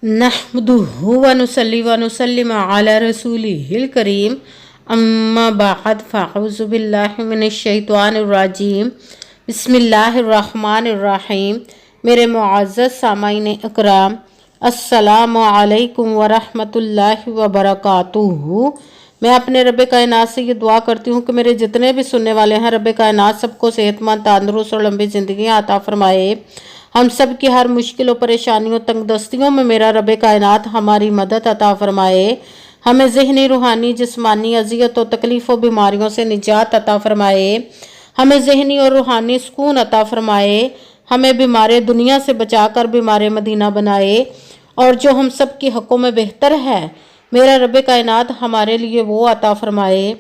नहमदुहु व नुसल्ली व नुसल्लिम अला रसूलिहिल करीम अम्मा बाद फ़अऊज़ु बिल्लाहि मिनश शैतानिर रजीम बिस्मिल्लाहिर रहमानिर रहीम। मेरे मुअज़्ज़ज़ सामाईन इकराम, अस्सलामु अलैकुम व रहमतुल्लाहि व बरकातुहू। मैं अपने रब कायनात से ये दुआ करती हूँ कि मेरे जितने भी सुनने वाले हैं, रब कायनात सबको सेहतमंद, तंदुरुस्त और लंबी ज़िंदगी अता फरमाए। हम सब की हर मुश्किलों, परेशानियों, तंगदस्तियों में मेरा रब कायनात हमारी मदद अता फरमाए। हमें ज़हनी, रूहानी, जिस्मानी अज़ियत और तकलीफ़ों, बीमारियों से निजात अता फरमाए। हमें ज़हनी और रूहानी सुकून अता फरमाए। हमें बीमार दुनिया से बचाकर बीमार मदीना बनाए। और जो हम सब के हक़ों में बेहतर है, मेरा रब कायनात हमारे लिए वो अता फरमाए।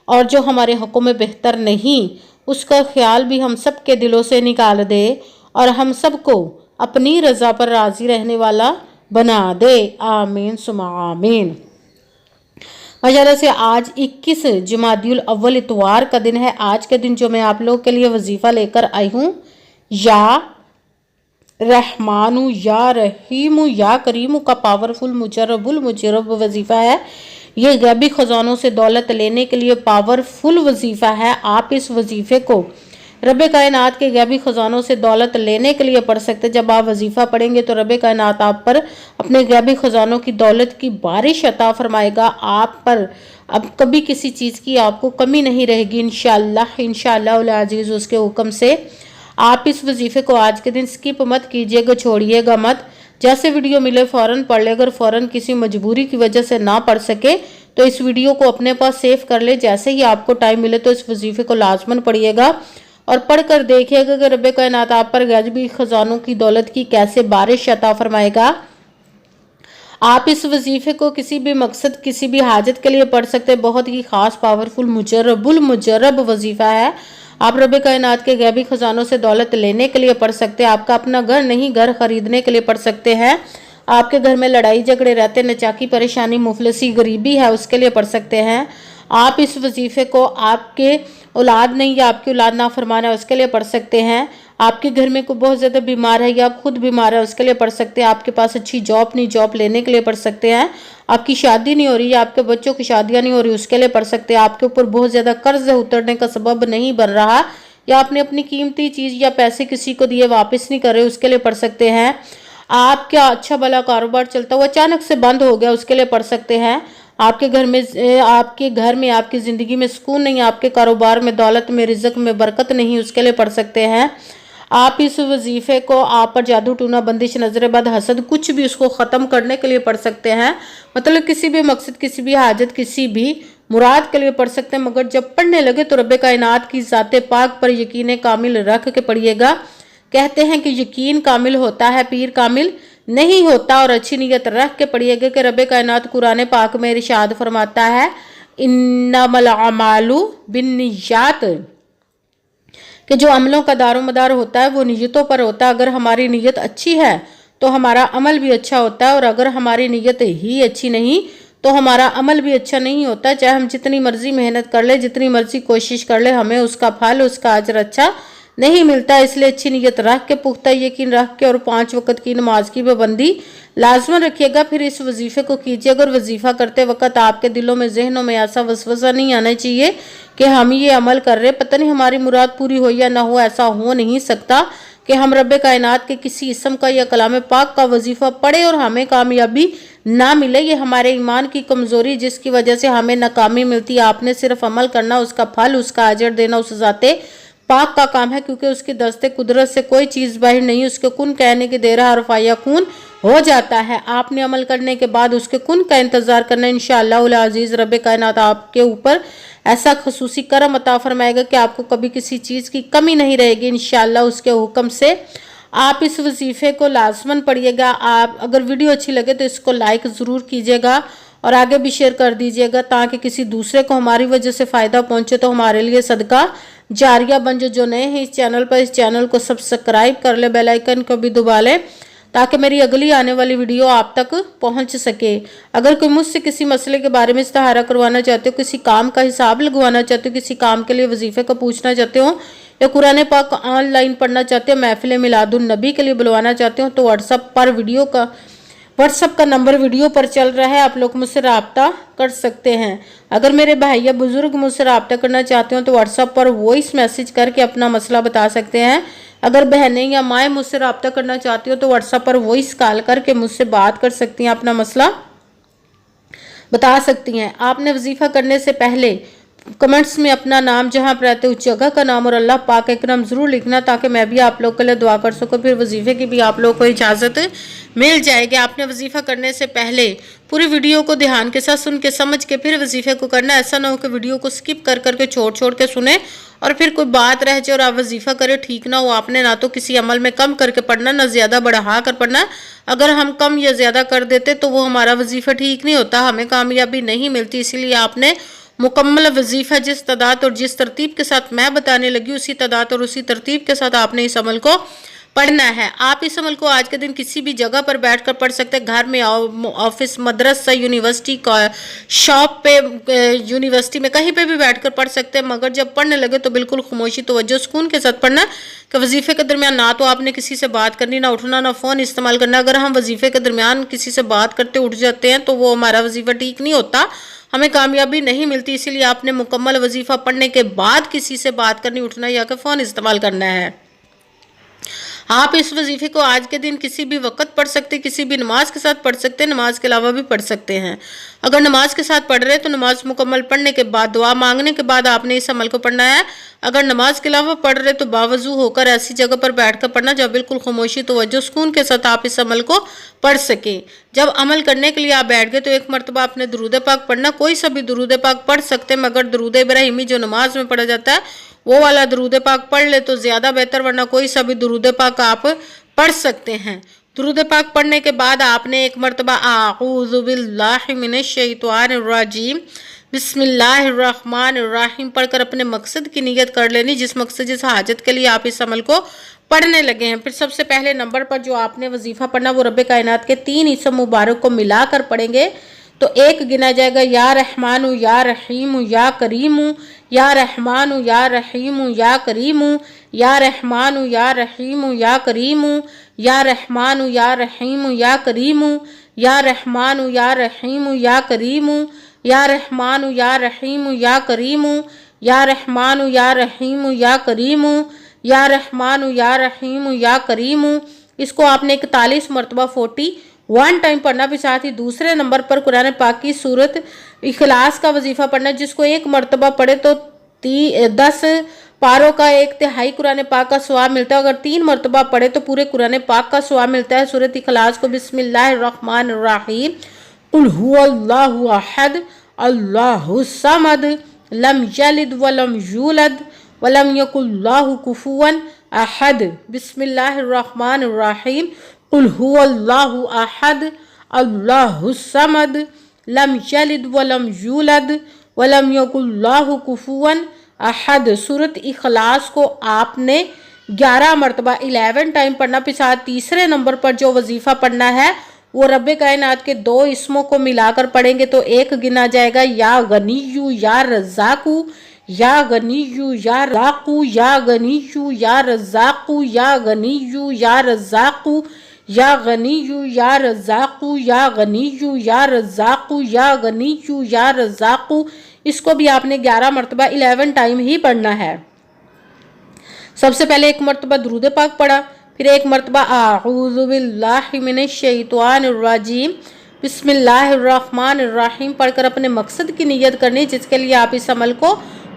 और जो हमारे हक़ों में बेहतर नहीं, उसका ख्याल भी हम सब के दिलों से निकाल दे और हम सबको अपनी रज़ा पर राज़ी रहने वाला बना दे। आमीन सुमा आमीन। माशाअल्लाह से आज 21 जुमादियुल अव्वल इतवार का दिन है। आज के दिन जो मैं आप लोगों के लिए वजीफ़ा लेकर आई हूँ, या रहमानु या रहीमु या करीमु का पावरफुल मुजर्रबुल मुजर्रब वजीफ़ा है। ये गैबी ख़जानों से दौलत लेने के लिए पावरफुल वजीफ़ा है। आप इस वजीफ़े को रब कायनात के गैबी ख़जानों से दौलत लेने के लिए पढ़ सकते। जब आप वजीफ़ा पढ़ेंगे तो रब कायनात आप पर अपने गैबी ख़जानों की दौलत की बारिश अता फरमाएगा। आप पर अब कभी किसी चीज़ की आपको कमी नहीं रहेगी इंशाअल्लाह। इंशाअल्लाह अज़ीज़ उसके हुक्म से आप इस वजीफ़े को आज के दिन स्किप मत कीजिएगा, छोड़िएगा मत। जैसे वीडियो मिले फ़ौरन पढ़ ले। अगर फ़ौरन किसी मजबूरी की वजह से ना पढ़ सके तो इस वीडियो को अपने पास सेव कर ले। जैसे ही आपको टाइम मिले तो इस वजीफ़े को लाजमन पढ़िएगा और पढ़कर देखिएगा कि रब कायनात आप पर गैबी ख़जानों की दौलत की कैसे बारिश अता फरमाएगा। आप इस वजीफ़े को किसी भी मकसद, किसी भी हाजत के लिए पढ़ सकते हैं। बहुत ही ख़ास पावरफुल मुजर्रबुल मुजर्रब वजीफ़ा है। आप रब कायनात के गैबी ख़जानों से दौलत लेने के लिए पढ़ सकते हैं। आपका अपना घर नहीं, घर खरीदने के लिए पढ़ सकते हैं। आपके घर में लड़ाई झगड़े रहते, नचाकी, परेशानी, मुफलसी, गरीबी है, उसके लिए पढ़ सकते हैं। आप इस वजीफ़े को आपके औलाद नहीं या आपकी औलाद ना फरमाना है, उसके लिए पढ़ सकते हैं। आपके घर में कोई बहुत ज़्यादा बीमार है या आप खुद बीमार है, उसके लिए पढ़ सकते हैं। आपके पास अच्छी जॉब नहीं, जॉब लेने के लिए पढ़ सकते हैं। आपकी शादी नहीं हो रही या आपके बच्चों की शादियां नहीं हो रही, उसके लिए पढ़ सकते हैं। आपके ऊपर बहुत ज़्यादा कर्ज उतरने का सबब नहीं बन रहा या आपने अपनी कीमती चीज़ या पैसे किसी को दिए वापस नहीं कर रहे, उसके लिए पढ़ सकते हैं। आपका अच्छा भला कारोबार चलता हुआ अचानक से बंद हो गया, उसके लिए पढ़ सकते हैं। आपके घर में आपकी ज़िंदगी में सुकून नहीं, आपके कारोबार में, दौलत में, रिज़्क में बरकत नहीं, उसके लिए पढ़ सकते हैं। आप इस वजीफ़े को आप पर जादू, टूना, बंदिश, नजर बद, हसद, कुछ भी उसको ख़त्म करने के लिए पढ़ सकते हैं। मतलब किसी भी मकसद, किसी भी हाजत, किसी भी मुराद के लिए पढ़ सकते हैं। मगर जब पढ़ने लगे तो रब कायनात की ज़ाते पाक पर यकीन कामिल रख के पढ़िएगा। कहते हैं कि यकीन कामिल होता है, पीर कामिल नहीं होता। और अच्छी नीयत रख के पढ़िएगा कि रब कायनात कुरान पाक में इरशाद फरमाता है, इन्नमल अमालु बिन्नियात, कि जो अमलों का दारोमदार होता है वो नीयतों पर होता है। अगर हमारी नीयत अच्छी है तो हमारा अमल भी अच्छा होता है, और अगर हमारी नीयत ही अच्छी नहीं तो हमारा अमल भी अच्छा नहीं होता। चाहे हम जितनी मर्जी मेहनत कर ले, जितनी मर्जी कोशिश कर ले, हमें उसका फल, उसका अजर अच्छा नहीं मिलता। इसलिए अच्छी नीयत रख के, पुख्ता यकीन रख के और 5 वक्त की नमाज की पाबंदी लाजमन रखिएगा। फिर इस वजीफ़े को कीजिएगा। और वजीफ़ा करते वक्त आपके दिलों में, जहनों में ऐसा वसवसा नहीं आना चाहिए कि हम ये अमल कर रहे, पता नहीं हमारी मुराद पूरी हो या ना हो। ऐसा हो नहीं सकता कि हम रब कायनात के किसी इसम का या कलाम पाक का वजीफ़ा पढ़े और हमें कामयाबी ना मिले। ये हमारे ईमान की कमज़ोरी, जिसकी वजह से हमें नाकामी मिलती है। आपने सिर्फ अमल करना, उसका फल, उसका अजर देना उस ज़ाते पाक का काम है, क्योंकि उसकी दस्ते कुदरत से कोई चीज़ बाहर नहीं। उसके कुन कहने की देर हरफ या खून हो जाता है। आपने अमल करने के बाद उसके कुन का इंतज़ार करना। इंशाअल्लाह अज़ीज़ रब कायनात आपके ऊपर ऐसा खसूसी करम अता फरमाएगा कि आपको कभी किसी चीज़ की कमी नहीं रहेगी इंशाअल्लाह उसके हुक्म से। आप इस वजीफ़े को लाजमन पढ़िएगा। आप अगर वीडियो अच्छी लगे तो इसको लाइक ज़रूर कीजिएगा और आगे भी शेयर कर दीजिएगा, ताकि किसी दूसरे को हमारी वजह से फ़ायदा पहुँचे तो हमारे लिए सदका जारिया बन। जो नए हैं इस चैनल पर, इस चैनल को सब्सक्राइब कर ले, बेल आइकन को भी दबा ले, ताकि मेरी अगली आने वाली वीडियो आप तक पहुंच सके। अगर कोई मुझसे किसी मसले के बारे में इस्तिहारा करवाना चाहते हो, किसी काम का हिसाब लगवाना चाहते हो, किसी काम के लिए वजीफ़े को पूछना चाहते हो, या कुरान पाक ऑनलाइन पढ़ना चाहते हो, महफिल मिलादुन नबी के लिए बुलवाना चाहते हो, तो व्हाट्सएप पर व्हाट्सएप का नंबर वीडियो पर चल रहा है, आप लोग मुझसे रब्ता कर सकते हैं। अगर मेरे भाई या बुजुर्ग मुझसे रब्ता करना चाहते हो तो व्हाट्सएप पर वॉइस मैसेज करके अपना मसला बता सकते हैं। अगर बहनें या माएँ मुझसे रब्ता करना चाहती हो तो व्हाट्सएप पर वॉइस कॉल करके मुझसे बात कर सकती हैं, अपना मसला बता सकती हैं। आपने वजीफा करने से पहले कमेंट्स में अपना नाम, जहां आप रहते हो उस जगह का नाम और अल्लाह पाक का नाम जरूर लिखना, ताकि मैं भी आप लोग के लिए दुआ कर सकूं। फिर वजीफे की भी आप लोग को इजाज़त मिल जाएगी। आपने वजीफा करने से पहले पूरी वीडियो को ध्यान के साथ सुन के समझ के फिर वजीफे को करना। ऐसा ना हो कि वीडियो को स्किप कर करके छोड़ के सुने और फिर कोई बात रह जाए और आप वजीफा करें, ठीक ना हो। आपने ना तो किसी अमल में कम करके पढ़ना, ना ज़्यादा बढ़ा कर पढ़ना। अगर हम कम या ज़्यादा कर देते तो वो हमारा वजीफा ठीक नहीं होता, हमें कामयाबी नहीं मिलती। इसीलिए आपने मुकम्मल वजीफा जिस तादाद और जिस तरतीब के साथ मैं बताने लगी उसी तादाद और उसी तरतीब के साथ आपने इस अमल को पढ़ना है। आप इस अमल को आज के दिन किसी भी जगह पर बैठकर पढ़ सकते हैं, घर में, ऑफिस, मदरसा, यूनिवर्सिटी, शॉप पे, यूनिवर्सिटी में, कहीं पे भी बैठकर पढ़ सकते हैं। मगर जब पढ़ने लगे तो बिल्कुल खामोशी, तवज्जो, सुकून के साथ पढ़ना कि वजीफे के दरमियान ना तो आपने किसी से बात करनी, ना उठना, ना फ़ोन इस्तेमाल करना। अगर हम वजीफे के दरमियान किसी से बात करते उठ जाते हैं तो वो हमारा वजीफा ठीक नहीं होता, हमें कामयाबी नहीं मिलती। इसीलिए आपने मुकम्मल वजीफा पढ़ने के बाद किसी से बात करनी, उठना या कि फ़ोन इस्तेमाल करना है। आप इस वजीफे को आज के दिन किसी भी वक्त पढ़ सकते, किसी भी नमाज के साथ पढ़ सकते हैं, नमाज के अलावा भी पढ़ सकते हैं। अगर नमाज के साथ पढ़ रहे हैं तो नमाज मुकम्मल पढ़ने के बाद, दुआ मांगने के बाद आपने इस अमल को पढ़ना है। अगर नमाज के अलावा पढ़ रहे तो बावजू होकर ऐसी जगह पर बैठकर पढ़ना जब बिल्कुल खामोशी, तवज्जो, सुकून के साथ आप इस अमल को पढ़ सकें। जब अमल करने के लिए आप बैठ गए तो एक मरतबा आपने दुरूद पाक पढ़ना। कोई सा भी दुरूद पाक पढ़ सकते हैं, मगर दुरूद इब्राहिमी जो नमाज में पढ़ा जाता है वो वाला दुरूद पाक पढ़ ले तो ज़्यादा बेहतर, वरना कोई सा भी दुरूद पाक आप पढ़ सकते हैं। दुरूद पाक पढ़ने के बाद आपने एक मरतबा आऊज़ु बिल्लाहि मिनश शैतानिर रजीम बिस्मिल्लाहिर्रहमानिर्रहीम पढ़कर अपने मकसद की नियत कर लेनी, जिस मकसद, जिस हाजत के लिए आप इस अमल को पढ़ने लगे हैं। फिर सबसे पहले नंबर पर जो आपने वजीफा पढ़ना वो रब्बे कायनात के 3 इसम मुबारक को मिलाकर पढ़ेंगे तो एक गिना जाएगा, या रहमानु या रहीमु या करीमु, या रहमानु या रहीमु या करीमु, या रहमानु या रहीमु या करीमु, या रहमानु या रहीमु या करीमु, या रहमानु या रहीमु या करीमु, या रहमानु या रहीमु या करीमु, या रहमानु या रहीमु या करीमु, या रहमानु या रहीमु या करीमु। इसको आपने 41 मरतबा 41 टाइम पढ़ना। भी साथ ही दूसरे नंबर पर कुरान पाक की सूरत इखलास का वजीफा पढ़ना, जिसको एक मरतबा पढ़े तो 10 पारों का 1/3 कुरान पाक का सवाब मिलता है। अगर 3 मरतबा पढ़े तो पूरे कुरान पाक का सवाब मिलता है। सूरत इखलास को बिस्मिल्लाहिर्रहमानिर्रहीम कुल हुवल्लाहु अहद अल्लाहुस समद लम यलिद वलम यूलद वलम यकुल्लाहु कुफुवन अहद बिस्मिल्लाहिर्रहमानिर्रहीम कुल हुवल्लाहु अहद अल्लाहुस समद लम यलिद वलम यूलद वलम यकुल्लाहु कुफुवन अहद। सूरत इखलास को आपने 11 मरतबा 11 टाइम पढ़ना। फिर साथ तीसरे नंबर पर जो वजीफा पढ़ना है वो रब्बे कायनात के 2 इसमों को मिलाकर पढ़ेंगे तो एक गिना जाएगा, या गनीयु या रज़ाकु, या गनीयु या राकु, या गनीयु या रज़ाकु, या गनीयु या रज़ाकु, या गनीयु या रज़ाकु, या गनीयु या रज़ाकु, या गनीयु या रज़ाकु। इसको भी आपने 11 मरतबा 11 टाइम ही पढ़ना है। सबसे पहले एक मरतबा दुरूद पाक पढ़ा, फिर एक मरतबा आऊज़ु बिल्लाहि मिनश शैतानिर रजीम बिस्मिल्लाहिर्रहमानिर्रहीम पढ़कर अपने मकसद की नियत करनी, जिसके लिए आप इस अमल को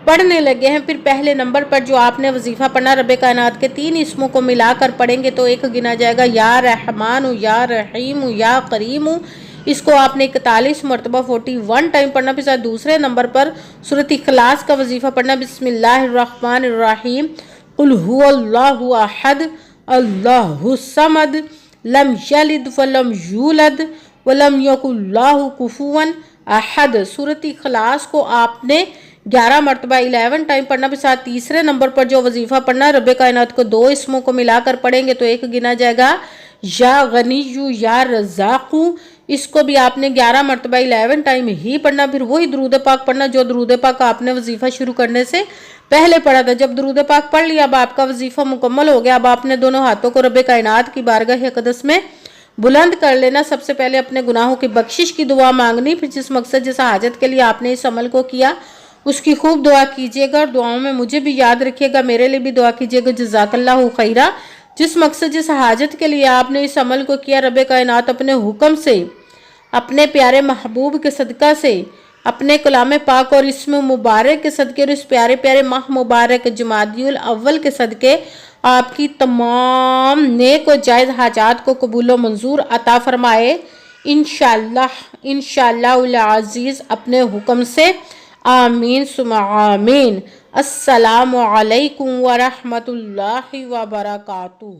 पढ़ने लगे हैं। फिर पहले नंबर पर जो आपने वजीफा पढ़ना रब्बे कायनात के 3 इसमों को मिलाकर पढ़ेंगे तो एक गिना जाएगा, या रहमानु या रहीमु या करीमु। इसको आपने 41 मरतबा 41 टाइम पढ़ना। फिर दूसरे नंबर पर सूरत इखलास का वजीफा पढ़ना, बिस्मिल्लाहिर्रहमानिर्रहीम कुल हुवल्लाहु अहद अल्लाहुस समद लम यलिद वलम यूलद वलम यकुल्लाहु कुफुवन अहद। सूरत इखलास को आपने 11 मरतबा 11 टाइम पढ़ना। भी साथ तीसरे नंबर पर जो वजीफा पढ़ना रब्बे कायनात को 2 इसमों को मिलाकर पढ़ेंगे तो एक गिना जाएगा, या गनीयु या रज़ाकु। इसको भी आपने 11 मरतबा 11 टाइम ही पढ़ना। फिर वही दुरूद पाक पढ़ना जो दुरूद पाक आपने वजीफा शुरू करने से पहले पढ़ा था। जब दुरूद पाक पढ़ लिया, अब आपका वजीफा मुकम्मल हो गया। अब आपने दोनों हाथों को रब्बे कायनात की बारगाह अक़दस में بلند کر لینا۔ سب سے پہلے اپنے گناہوں کی بخشش کی دعا مانگنی، پھر جس مقصد جس حاجت کے لیے آپ نے اس عمل کو کیا اس کی خوب دعا کیجیے گا، اور دعاؤں میں مجھے بھی یاد رکھیے گا، میرے لیے بھی دعا کیجیے گا۔ جزاک اللہ خیرہ۔ جس مقصد جس حاجت کے لیے آپ نے اس عمل کو کیا، رب کائنات اپنے حکم سے، اپنے پیارے محبوب کے صدقہ سے، اپنے کلام پاک اور اسم مبارک کے صدقے، اور اس پیارے پیارے ماہ مبارک جمادی الاول کے صدقے آپ کی تمام نیک و جائز حاجات کو قبول و منظور عطا فرمائے، انشاءاللہ العزیز اپنے حکم سے۔ آمین ثم آمین۔ السلام علیکم ورحمۃ اللہ وبرکاتہ۔